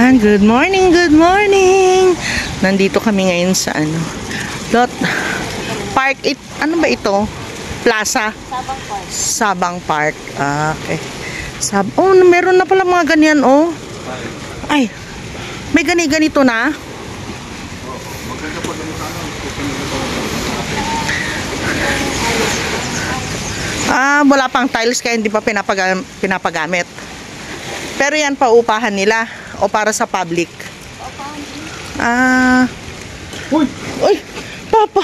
Yan, good morning, good morning. Nandito kami ngayon sa Lot Park. Ano ba ito? Plaza? Sabang Park. Sabang Park. Ah, okay. Oh, meron na pala mga ganyan, oh. Ay, may ganito na. Ah, wala pang tiles kaya hindi pa pinapagamit. Pero yan paupahan nila o para sa public? Ah. Uy! Uy! Papa!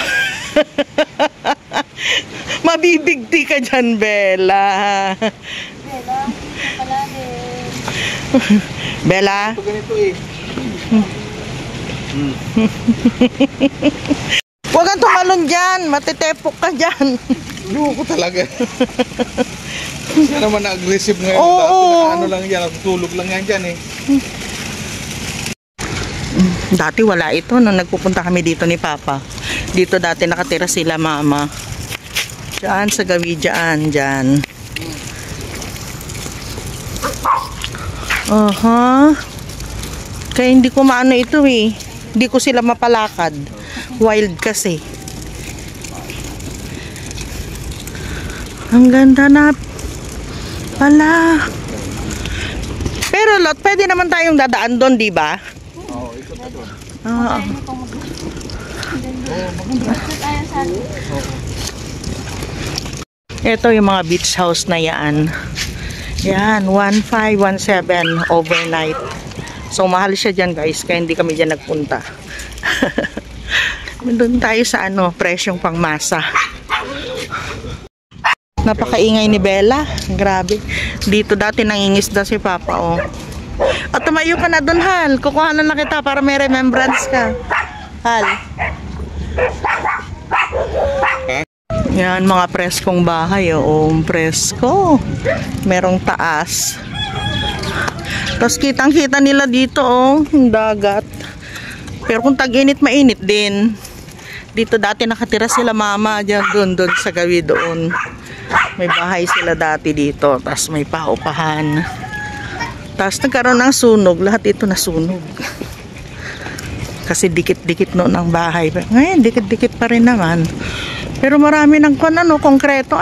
Mabibigti ka dyan, Bella. Bella, pala din. Bella? Ito ganito eh. Huwag kang tumalon dyan. Matitepok ka dyan. Loko talaga. Siya naman na-aggressive ngayon. Oo. Ano lang yan, natutulog lang yan dyan eh. Dati wala ito nung nagpupunta kami dito ni Papa. Dito dati nakatira sila Mama. Diyan sa gawi dyan. Kaya hindi ko maano ito eh. Hindi ko sila mapalakad. Wild kasi. Ang ganda na pala. Pero Lot, pwede naman tayong dadaan doon, di ba? Oo, ikot na doon. Oo. Ito yung mga beach house na yan. Yan, 1517 overnight. So mahal siya dyan guys, kaya hindi kami dyan nagpunta. Doon tayo sa presyong pangmasa. Napakaingay ni Bella. Grabe. Dito dati nangingisda si Papa, oh. At tumayo ka na doon, Hal. Kukuhanan na kita para may remembrance ka. Hal. Yan, mga preskong bahay, oh. Presko. Merong taas. Tapos kitang-kita nila dito, oh. Yung dagat. Pero kung tag-init, mainit din. Dito dati nakatira sila Mama. Diyan, doon sa gawi doon. May bahay sila dati dito. Tapos may paupahan. Tapos nagkaroon ng sunog. Lahat ito nasunog. Kasi dikit-dikit noon ang bahay. Ngayon, dikit-dikit pa rin naman. Pero marami ng konkreto,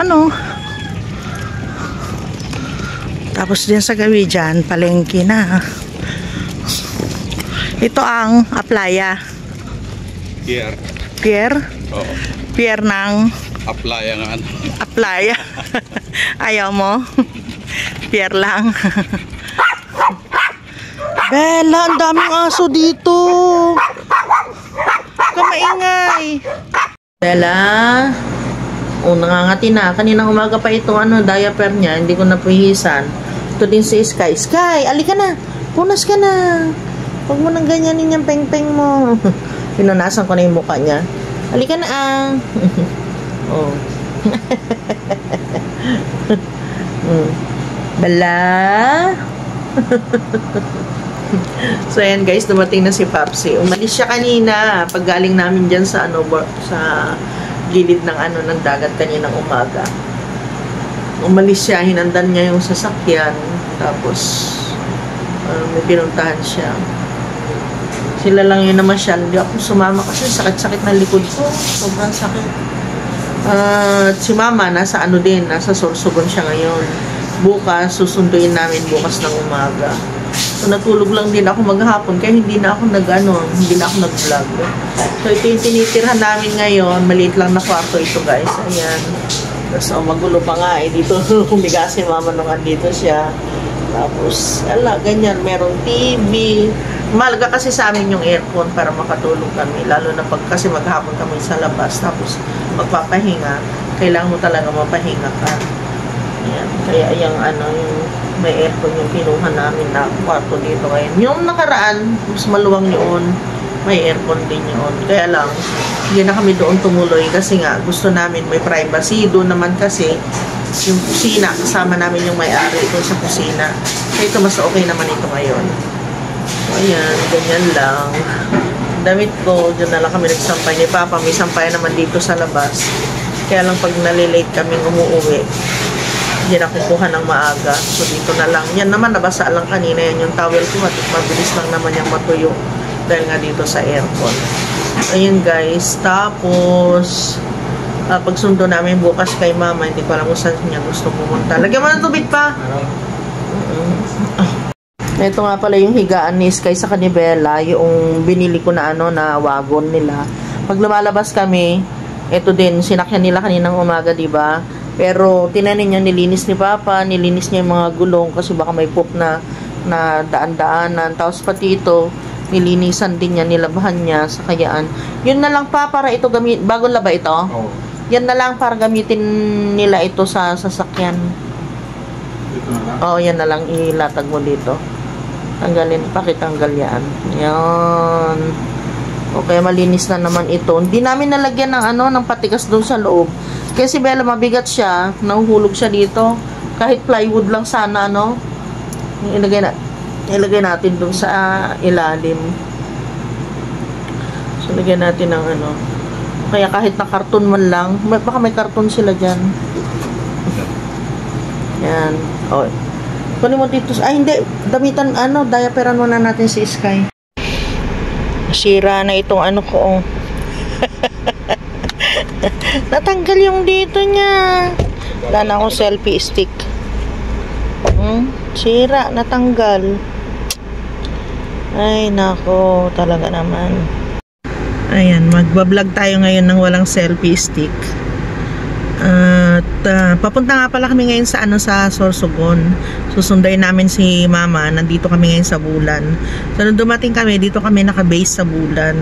Tapos din sa gawi dyan, palengke na. Ito ang Aplaya. Pier? Oo. Pier ng... Aplaya nga Aplaya. Ayaw mo? Pier lang. Bella, ang daming aso dito. Kamaingay. Bella. Nangangati na. Kaninang umaga pa ito, diaper niya. Hindi ko napuhisan. Ito din si Sky. Sky, alika na. Punas ka na. Huwag mo nang ganyanin yung peng-peng mo. Pinunasan ko na yung mukha niya. Alika na Oh. Bala. So ayan guys, dumating na si Papsi. Umalis siya kanina pag galing namin diyan sa sa gilid ng ng dagat kaninang umaga. Umalis siya, hinandan niya yung sasakyan, tapos may pinuntahan siya. Sila lang yun naman siya. Hindi ako sumama kasi sakit-sakit na likod ko. Sobrang sakit. At si Mama, nasa nasa Sorsogon siya ngayon. Bukas, susunduin namin bukas ng umaga. So, natulog lang din ako maghapon, kaya hindi na ako hindi na ako nag-vlog. So, ito yung tinitirhan namin ngayon. Maliit lang na kwarto ito, guys. Ayan. Tapos, magulo pa nga eh. Dito, humiga si Mama nung andito siya. Tapos, ganyan. Merong TV. Mahalaga kasi sa amin yung aircon para makatulog kami. Lalo na kasi maghapon kami sa labas. Tapos, magpapahinga. Kailangan mo talaga mapahinga ka. Ayan. Kaya yung may aircon yung kinuha namin na kwarto dito ngayon. Yung nakaraan, mas maluwang yun. May aircon din yun. Kaya lang, hindi na kami doon tumuloy kasi nga gusto namin may privacy. Doon naman kasi yung kusina, kasama namin yung may-ari doon sa kusina. Kaya ito mas okay naman ito ngayon. So, ayan, ganyan lang. Damit ko, dyan na lang kami nagsampay ni Papa. May sampay naman dito sa labas. Kaya lang pag nalilate kaming umuuwi, Hindi na kukuha ng maaga. So, dito na lang. Yan naman, nabasa lang kanina. Yan yung towel ko. Mabilis lang naman yung matuyo. Dahil nga dito sa aircon. Ayun guys. Tapos, pagsundo namin bukas kay mama, hindi ko alam kung saan niya gusto pumunta. Lagyan mo ng tubig pa! Ito nga pala yung higaan ni Sky sa kanibela, yung binili ko na na wagon nila. Pag lumalabas kami, ito din, sinakyan nila kaninang umaga, diba? Pero tinanin niya, nilinis ni Papa, nilinis niya yung mga gulong kasi baka may poop na daan-daanan. Tapos pati ito, nilinisan din niya, nilabahan niya sa kayaan. Yun na lang pa para ito bago laba ito. Oo. Yan na lang para gamitin nila ito sa sasakyan. Dito na lang. Oo, yan na lang ilatag mo dito. Tanggalin, pakitanggal yan. Yan. Okay, malinis na naman ito. Hindi namin nalagyan ng ng patigas doon sa loob. Kasi Bella, mabigat siya. Nahuhulog siya dito. Kahit plywood lang sana, ilagay natin doon sa ilalim. So, lagyan natin ng Kaya kahit na karton man lang, baka may karton sila dyan. Yan. O. Kunin mo dito. Ay, hindi. Damitan, diaperan muna natin si Sky. Sira na itong ko. Natanggal yung dito niya. Wala na akong selfie stick. Sira, natanggal. Ay, nako. Talaga naman. Ayan, magbablog tayo ngayon ng walang selfie stick. At papunta nga pala kami ngayon sa sa Sorsogon. Susundayin namin si Mama. Nandito kami ngayon sa Bulan. So nung dumating kami, dito kami naka-base sa Bulan.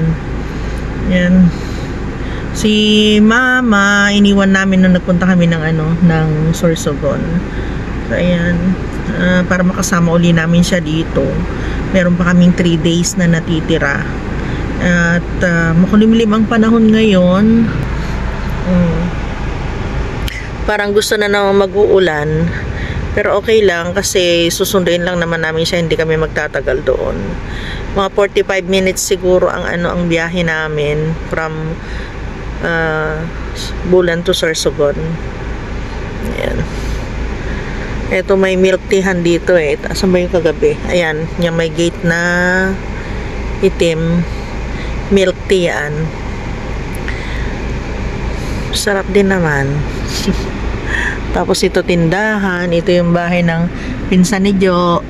Yan. Si Mama, iniwan namin nung nagpunta kami ng ng Sorsogon. So ayan, para makasama uli namin siya dito. Meron pa kaming 3 days na natitira. At makulimlim ang panahon ngayon. Parang gusto na naman mag-uulan. Pero okay lang kasi susunduin lang naman namin siya, hindi kami magtatagal doon. Mga 45 minutes siguro ang ang biyahe namin from Bulan to Sorsogon. Ayan. Ito may milk teahan dito Saan ba yung kagabi? Ayan, yung may gate na itim. Milk tea yan. Sarap din naman. Tapos ito tindahan. Ito yung bahay ng pinsan ni Jo.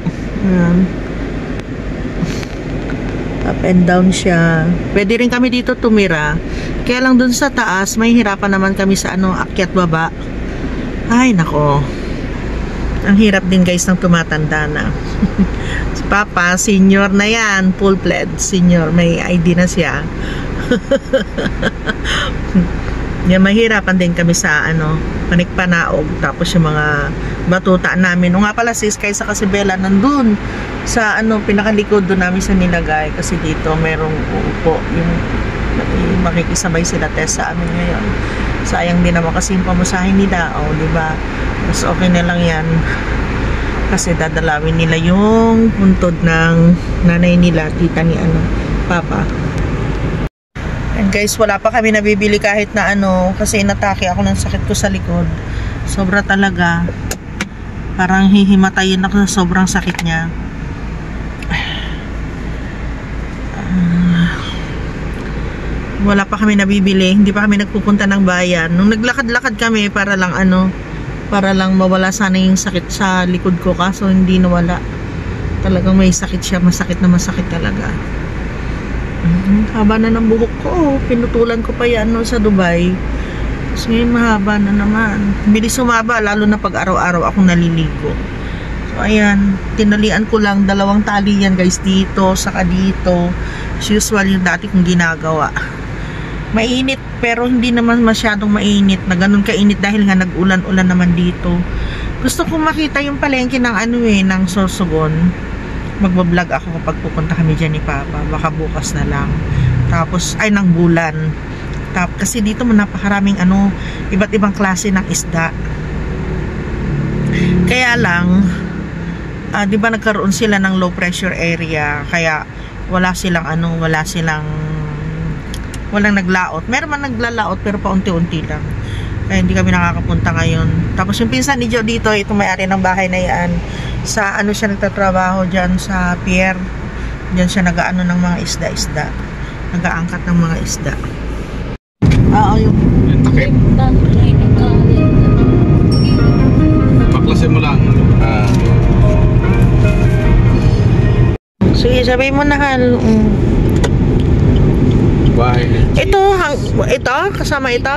Up and down siya. Pwede rin kami dito tumira. Kaya lang dun sa taas, may hirapan naman kami sa akyat baba. Ay nako. Ang hirap din guys ng tumatanda na. Si Papa, senior na yan. Full-fledged senior. May ID na siya. Yan, mahirapan din kami sa panikpanaog. Tapos yung mga batuta namin. O nga pala si Sky sa Casibela nandun sa pinakalikod doon namin sa nilagay. Kasi dito merong uupo. Yung makikisabay sila test sa amin ngayon. Sayang din naman kasi yung pamusahin nila. O, diba? Mas okay na lang yan. Kasi dadalawin nila yung puntod ng nanay nila, tita ni Papa. And guys, wala pa kami nabibili kahit na kasi inatake ako ng sakit ko sa likod. Sobra talaga. Parang hihimatayin ako sa sobrang sakit niya. Wala pa kami nabibili, hindi pa kami nagpupunta ng bayan. Nung naglakad-lakad kami para lang para lang mawala sana yung sakit sa likod ko, kaso hindi nawala. Talagang may sakit siya, masakit na masakit talaga. Haba na ng buhok ko, pinutulan ko pa yan sa Dubai. So ngayon mahaba na naman. Bilis sumaba, lalo na pag araw-araw akong naliligo. So ayan, tinalian ko lang 2 tali yan guys, dito, saka dito. As usual yung dati kong ginagawa. Mainit, pero hindi naman masyadong mainit na ganun kainit dahil nga nag-ulan-ulan naman dito. Gusto kong makita yung palengke ng ng Sorsogon. Magbablog ako kapag pupunta kami dyan ni Papa. Baka bukas na lang. Tapos, ng Bulan. Kasi dito napakaraming iba't ibang klase ng isda. Kaya lang, di ba nagkaroon sila ng low pressure area, kaya walang naglaot. Meron man naglalaot pero paunti-unti lang. Kaya hindi kami nakakapunta ngayon. Tapos yung pinsan ni Joe dito, ito may-ari ng bahay na yan. Sa ano siya nagtatrabaho dyan sa pier. Diyan siya nag-aano ng mga isda-isda. Nag-aangkat ng mga isda. Oo, yung... Yung takip. Baklasin mo lang. Sige, sabihin mo na, Hal. Bahay. Ito, kasama ito?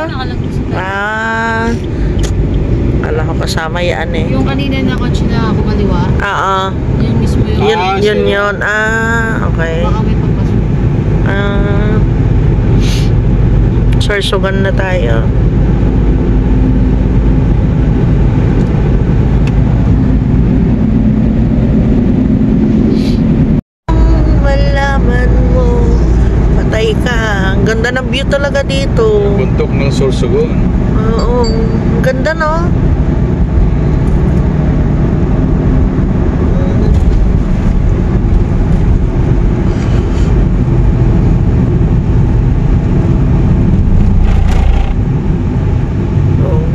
Ah, kala ko kasama yan eh. Yung kanina na kotse na kumaliwa, Oo. yun mismo yun. Yun. Okay. Baka may pagpasok. Sorsogon na tayo. Malaman mo, patay ka. Ang ganda ng view talaga dito. Buntok ng Sorsogon. Oo, ang ganda no?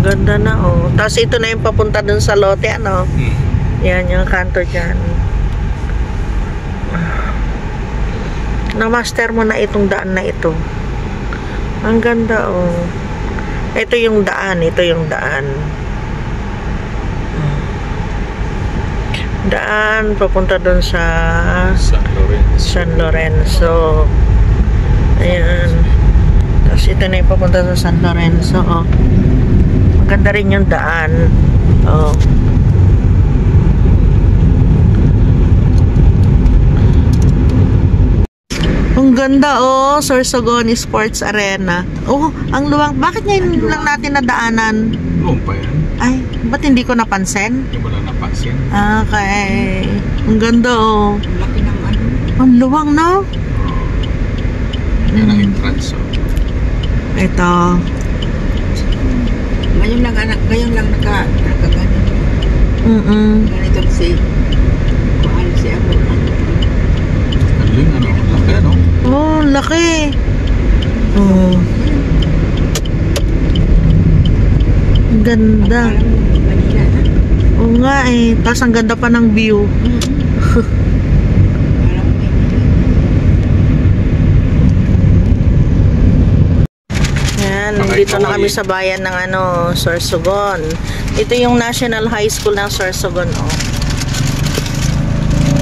Ganda na oh. Tapos ito na yung papunta dun sa lote ano. Yan yung kanto dyan. Na-master mo na itong daan na ito. Ang ganda oh. Ito yung daan. Daan papunta dun sa San Lorenzo. Ayan. Tapos ito na yung papunta sa San Lorenzo oh. Maganda rin yung daan. Oh. Ang ganda oh, Sorsogon Sports Arena. Oh, ang luwang. Bakit ngayon lang natin nadaanan? Noon pa yan. Ay, ba't hindi ko napansin? Hindi mo lang napansin. Okay. Ang ganda oh. Laki ng ano. Ang luwang no? Yan ang entrance. Ito. Ngayon lang nakaganon. Ganito si mahal si ako. Galing ano, laki ano? Oh, laki. Oh. Ang ganda. Oo nga eh. Tapos ang ganda pa ng view. Dito na kami sa bayan ng ano, Sorsogon. Ito yung National High School ng Sorsogon, oh.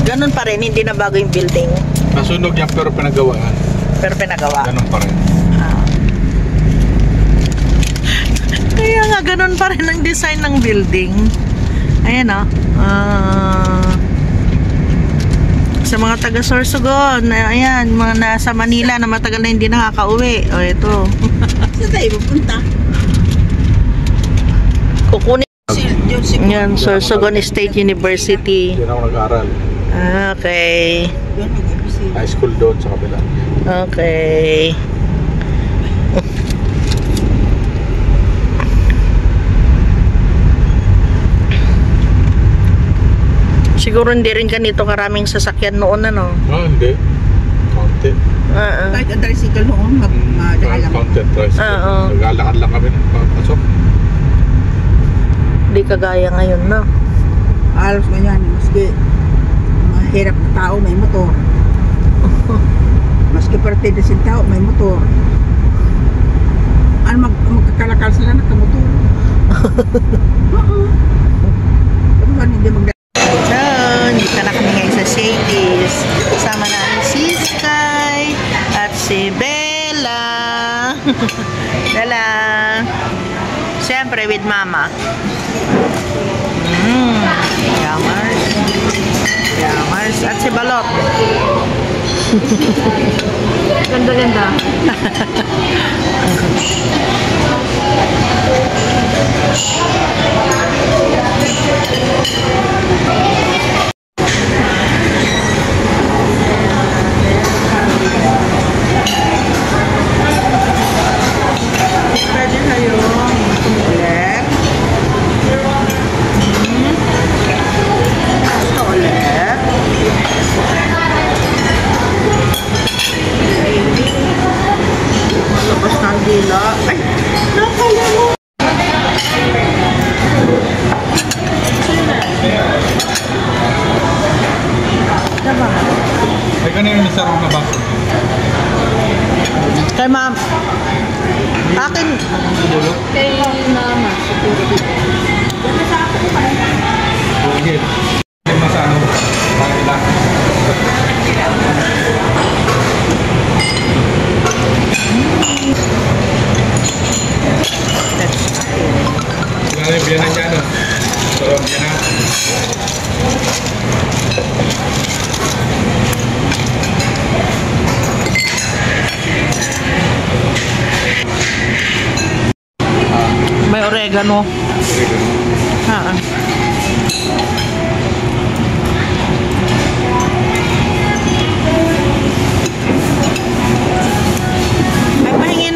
Ganun pa rin, hindi na bago yung building. Nasunog yan pero pinagawaan. Pero pinagawa. Ganun pa rin. Kaya nga, ganun pa rin ang design ng building. Ayan, oh. Sa mga taga Sorsogon, ayan, mga nasa Manila na matagal na hindi nakakauwi. O, ito. Saan tayo pupunta? Kukunin. Yan, Sorsogon State University. Yan ako nag-aaral. Okay. High school doon sa kabila. Okay. Siguro hindi rin ganito karaming sasakyan noon, ano? Hindi. Konti. Kahit ang tricycle noon, madala. Konti tricycle. Naglalakad lang kami ng papasok. Hindi kagaya ngayon, no? Halos ganyan, maski mahirap na tao, may motor. Maski partida sin tao, may motor. Ano magkakalakal sila na kamotor? Ano hindi Dito na kami ngayon sa Shakey's. Kasama namin si Sky at si Bella. Bella. Siyempre with Mama. Yamars. Yamars. At si Balot. Ganda-ganda. Pwede kayo ulit. Ito ulit. Malabas ng dila. Ay! Nakala mo! yung nasarap na baso? Kay ma'am. Akin. Kay mama. Bugil. Yung masano. Pakila. Wala yung biyanan niya, no? Sarap biyanan. May oregano. Ha. Ay, pahingin.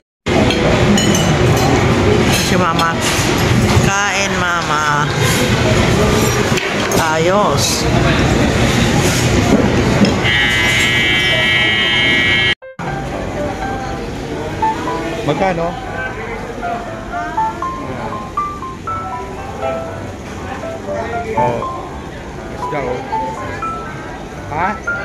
Si mama. Kain, mama. Ayos. Magkano? Isda, oh. Ha?